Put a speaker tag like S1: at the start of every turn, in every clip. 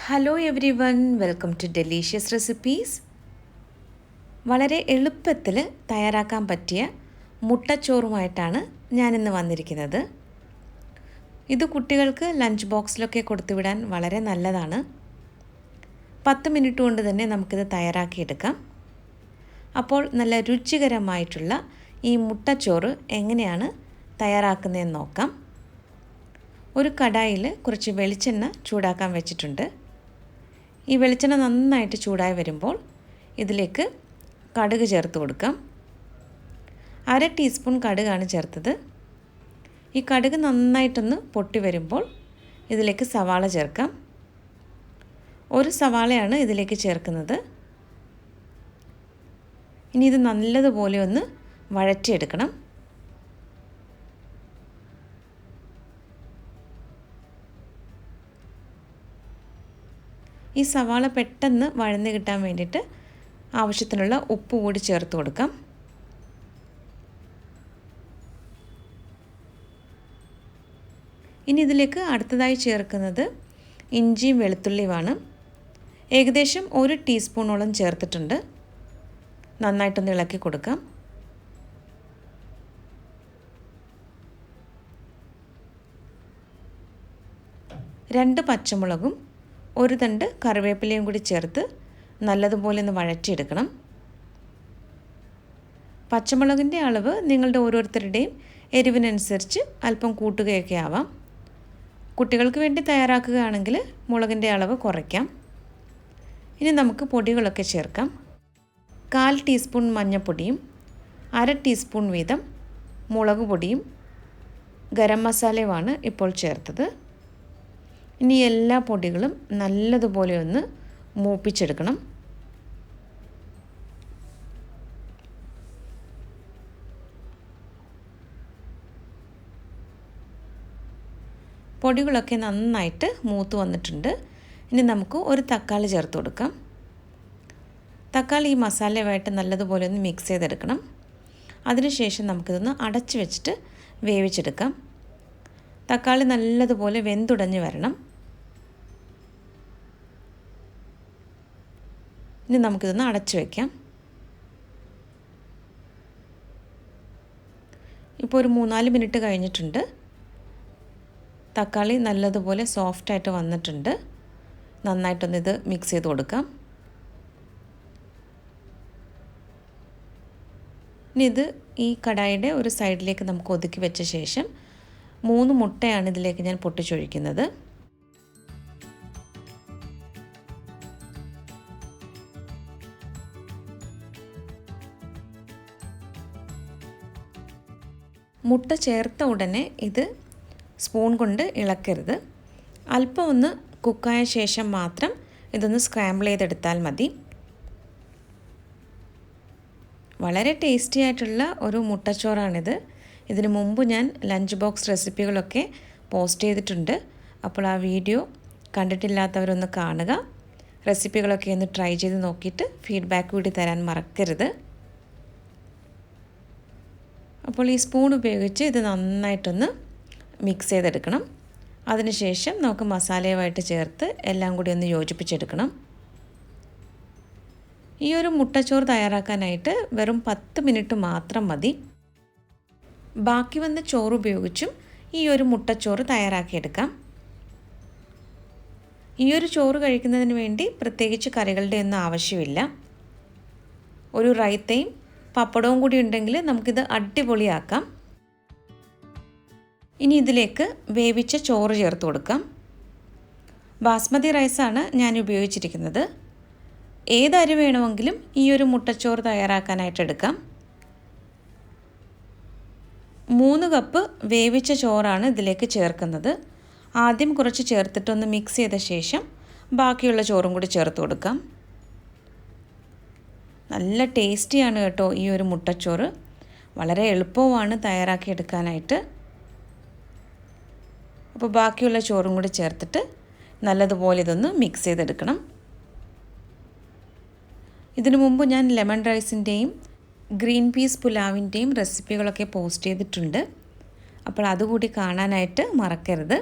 S1: Hello everyone, welcome to delicious recipes. വളരെ എളുപ്പത്തിൽ തയ്യാറാക്കാൻ പറ്റിയ മുട്ടച്ചോറുമായിട്ടാണ് ഞാനിന്ന് വന്നിരിക്കുന്നത്. ഇത് കുട്ടികൾക്ക് ലഞ്ച് ബോക്സിലൊക്കെ കൊടുത്തുവിടാൻ വളരെ നല്ലതാണ്. 10 മിനിറ്റ് കൊണ്ട് തന്നെ നമുക്കിത് തയ്യാറാക്കിയെടുക്കാം. അപ്പോൾ നല്ല രുചികരമായിട്ടുള്ള ഈ മുട്ടച്ചോറ് എങ്ങനെയാണ് തയ്യാറാക്കുന്നതെന്ന് നോക്കാം. ഒരു കടായിൽ കുറച്ച് വെളിച്ചെണ്ണ ചൂടാക്കാൻ വെച്ചിട്ടുണ്ട്. ഈ വെളിച്ചെണ്ണ നന്നായിട്ട് ചൂടായി വരുമ്പോൾ ഇതിലേക്ക് കടുക് ചേർത്ത് കൊടുക്കാം. 1/2 ടീസ്പൂൺ കടുകാണ് ചേർത്തത്. ഈ കടുക് നന്നായിട്ടൊന്ന് പൊട്ടി വരുമ്പോൾ ഇതിലേക്ക് സവാള ചേർക്കാം. ഒരു സവാളയാണ് ഇതിലേക്ക് ചേർക്കുന്നത്. ഇനി ഇത് നല്ലതുപോലെ ഒന്ന് വഴറ്റിയെടുക്കണം. ഈ സവാള പെട്ടെന്ന് വഴന്ന് കിട്ടാൻ വേണ്ടിയിട്ട് ആവശ്യത്തിനുള്ള ഉപ്പ് കൂടി ചേർത്ത് കൊടുക്കാം. ഇനി ഇതിലേക്ക് അടുത്തതായി ചേർക്കുന്നത് ഇഞ്ചിയും വെളുത്തുള്ളിയുമാണ്. ഏകദേശം 1 ടീസ്പൂണോളം ചേർത്തിട്ടുണ്ട്. നന്നായിട്ടൊന്ന് ഇളക്കി കൊടുക്കാം. രണ്ട് പച്ചമുളകും 1 തണ്ട് കറിവേപ്പിലയും കൂടി ചേർത്ത് നല്ലതുപോലെ ഒന്ന് വഴറ്റിയെടുക്കണം. പച്ചമുളകിൻ്റെ അളവ് നിങ്ങളുടെ ഓരോരുത്തരുടെയും എരിവിനനുസരിച്ച് അല്പം കൂട്ടുകയൊക്കെ ആവാം. കുട്ടികൾക്ക് വേണ്ടി തയ്യാറാക്കുകയാണെങ്കിൽ മുളകിൻ്റെ അളവ് കുറയ്ക്കാം. ഇനി നമുക്ക് പൊടികളൊക്കെ ചേർക്കാം. 1/4 ടീസ്പൂൺ മഞ്ഞൾപ്പൊടിയും 1/2 ടീസ്പൂൺ വീതം മുളക് പൊടിയും ഗരം മസാലയുമാണ് ഇപ്പോൾ ചേർത്തത്. ഇനി എല്ലാ പൊടികളും നല്ലതുപോലെ ഒന്ന് മൂപ്പിച്ചെടുക്കണം. പൊടികളൊക്കെ നന്നായിട്ട് മൂത്ത് വന്നിട്ടുണ്ട്. ഇനി നമുക്ക് ഒരു തക്കാളി ചേർത്ത് കൊടുക്കാം. തക്കാളി ഈ മസാലയുമായിട്ട് നല്ലതുപോലെ ഒന്ന് മിക്സ് ചെയ്തെടുക്കണം. അതിനുശേഷം നമുക്കിതൊന്ന് അടച്ചു വെച്ചിട്ട് വേവിച്ചെടുക്കാം. തക്കാളി നല്ലതുപോലെ വെന്തുടഞ്ഞ് വരണം. ഇനി നമുക്കിതൊന്ന് അടച്ചു വയ്ക്കാം. ഇപ്പോൾ ഒരു 3-4 മിനിറ്റ് കഴിഞ്ഞിട്ടുണ്ട്. തക്കാളി നല്ലതുപോലെ സോഫ്റ്റായിട്ട് വന്നിട്ടുണ്ട്. നന്നായിട്ടൊന്ന് ഇത് മിക്സ് ചെയ്ത് കൊടുക്കാം. ഇനി ഇത് ഈ കടായിയുടെ ഒരു സൈഡിലേക്ക് നമുക്ക് ഒതുക്കി വെച്ച ശേഷം 3 മുട്ടയാണ് ഇതിലേക്ക് ഞാൻ പൊട്ടിച്ചൊഴിക്കുന്നത്. മുട്ട ചേർത്ത ഉടനെ ഇത് സ്പൂൺ കൊണ്ട് ഇളക്കരുത്. അല്പം ഒന്ന് കുക്കായ ശേഷം മാത്രം ഇതൊന്ന് സ്ക്രാമ്പിൾ ചെയ്തെടുത്താൽ മതി. വളരെ ടേസ്റ്റി ആയിട്ടുള്ള ഒരു മുട്ടച്ചോറാണിത്. ഇതിനു മുമ്പ് ഞാൻ ലഞ്ച് ബോക്സ് റെസിപ്പികളൊക്കെ പോസ്റ്റ് ചെയ്തിട്ടുണ്ട്. അപ്പോൾ ആ വീഡിയോ കണ്ടിട്ടില്ലാത്തവരൊന്ന് കാണുക. റെസിപ്പികളൊക്കെ ഒന്ന് ട്രൈ ചെയ്ത് നോക്കിയിട്ട് ഫീഡ്ബാക്ക് കൂടി തരാൻ മറക്കരുത്. അപ്പോൾ ഈ സ്പൂൺ ഉപയോഗിച്ച് ഇത് നന്നായിട്ടൊന്ന് മിക്സ് ചെയ്തെടുക്കണം. അതിനുശേഷം നമുക്ക് മസാലയുമായിട്ട് ചേർത്ത് എല്ലാം കൂടി ഒന്ന് യോജിപ്പിച്ചെടുക്കണം. ഈ ഒരു മുട്ടച്ചോറ് തയ്യാറാക്കാനായിട്ട് വെറും 10 മിനിറ്റ് മാത്രം മതി. ബാക്കി വന്ന ചോറ് ഉപയോഗിച്ചും ഈ ഒരു മുട്ടച്ചോറ് തയ്യാറാക്കിയെടുക്കാം. ഈ ഒരു ചോറ് കഴിക്കുന്നതിന് വേണ്ടി പ്രത്യേകിച്ച് കറികളുടെ ഒന്നും ആവശ്യമില്ല. ഒരു റൈത്തയും പപ്പടവും കൂടി ഉണ്ടെങ്കിൽ നമുക്കിത് അടിപൊളിയാക്കാം. ഇനി ഇതിലേക്ക് വേവിച്ച ചോറ് ചേർത്ത് കൊടുക്കാം. ബാസ്മതി റൈസാണ് ഞാൻ ഉപയോഗിച്ചിരിക്കുന്നത്. ഏത് അരി വേണമെങ്കിലും ഈ ഒരു മുട്ടച്ചോറ് തയ്യാറാക്കാനായിട്ട് എടുക്കാം. 3 കപ്പ് വേവിച്ച ചോറാണ് ഇതിലേക്ക് ചേർക്കുന്നത്. ആദ്യം കുറച്ച് ചേർത്തിട്ടൊന്ന് മിക്സ് ചെയ്ത ശേഷം ബാക്കിയുള്ള ചോറും കൂടി ചേർത്ത് കൊടുക്കാം. നല്ല ടേസ്റ്റിയാണ് കേട്ടോ ഈ ഒരു മുട്ടച്ചോറ്. വളരെ എളുപ്പവുമാണ് തയ്യാറാക്കിയെടുക്കാനായിട്ട്. അപ്പോൾ ബാക്കിയുള്ള ചോറും കൂടി ചേർത്തിട്ട് നല്ലതുപോലെ ഇതൊന്ന് മിക്സ് ചെയ്തെടുക്കണം. ഇതിനു മുമ്പ് ഞാൻ ലെമൺ റൈസിൻ്റെയും ഗ്രീൻ പീസ് പുലാവിൻ്റെയും റെസിപ്പികളൊക്കെ പോസ്റ്റ് ചെയ്തിട്ടുണ്ട്. അപ്പോൾ അതുകൂടി കാണാനായിട്ട് മറക്കരുത്.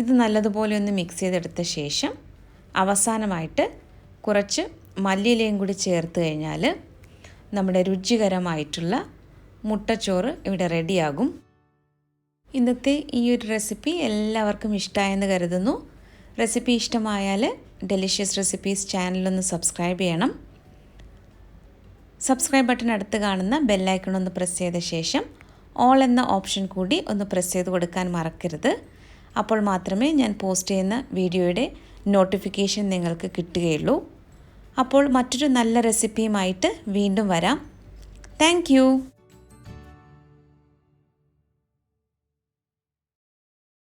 S1: ഇത് നല്ലതുപോലെ ഒന്ന് മിക്സ് ചെയ്തെടുത്ത ശേഷം അവസാനമായിട്ട് കുറച്ച് മല്ലിയിലയും കൂടി ചേർത്ത് കഴിഞ്ഞാൽ നമ്മുടെ രുചികരമായിട്ടുള്ള മുട്ടച്ചോറ് ഇവിടെ റെഡിയാകും. ഇന്നത്തെ ഈ ഒരു റെസിപ്പി എല്ലാവർക്കും ഇഷ്ടമായെന്ന് കരുതുന്നു. റെസിപ്പി ഇഷ്ടമായാൽ ഡെലിഷ്യസ് റെസിപ്പീസ് ചാനലൊന്ന് സബ്സ്ക്രൈബ് ചെയ്യണം. സബ്സ്ക്രൈബ് ബട്ടൺ അടുത്ത് കാണുന്ന ബെല്ലൈക്കൺ ഒന്ന് പ്രസ് ചെയ്ത ശേഷം ഓൾ എന്ന ഓപ്ഷൻ കൂടി ഒന്ന് പ്രസ് ചെയ്ത് കൊടുക്കാൻ മറക്കരുത്. അപ്പോൾ മാത്രമേ ഞാൻ പോസ്റ്റ് ചെയ്യുന്ന വീഡിയോയുടെ നോട്ടിഫിക്കേഷൻ നിങ്ങൾക്ക് കിട്ടുകയുള്ളൂ. അപ്പോൾ മറ്റൊരു നല്ല റെസിപ്പിയുമായിട്ട് വീണ്ടും വരാം. താങ്ക്